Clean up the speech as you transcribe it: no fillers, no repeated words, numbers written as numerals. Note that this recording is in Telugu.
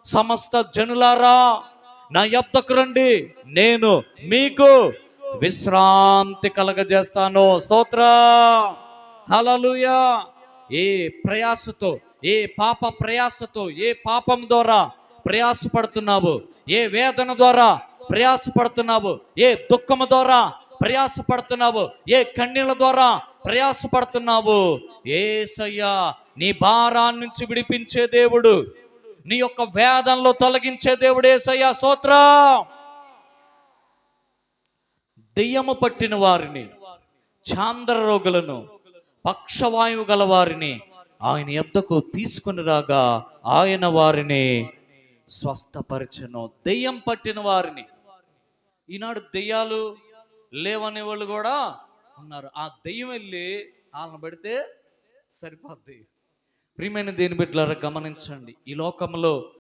సమస్త జనులారా నా యొద్దకు రండి, నేను మీకు విశ్రాంతి కలగజేస్తాను. స్తోత్రం, హల్లెలూయా. ఏ ప్రయాసతో, ఏ పాప ప్రయాసతో, ఏ పాపం ద్వారా ప్రయాసపడుతున్నావు, ఏ వేదన ద్వారా ప్రయాసపడుతున్నావు, ఏ దుఃఖము ద్వారా ప్రయాసపడుతున్నావు, ఏ కన్నీళ్ళ ద్వారా ప్రయాసపడుతున్నావు, యేసయ్యా నీ భారాన్ని నుంచి విడిపించే దేవుడు, నీ యొక్క వేదనలో తొలగించే దేవుడు యేసయ్యా. స్తోత్రం. దెయ్యము పట్టిన వారిని, చాంద్ర రోగులను, పక్షవాయువు గల వారిని ఆయన యొద్దకు తీసుకుని రాగా ఆయన వారిని స్వస్థపరచెను. దెయ్యం పట్టిన వారిని, ఈనాడు దెయ్యాలు లేవనే వాళ్ళు కూడా ఉన్నారు. ఆ దెయ్యం వెళ్ళి వాళ్ళని పెడితే సరిపోద్ది. ప్రియమైన దేని బిడ్డలారా గమనించండి, ఈ లోకంలో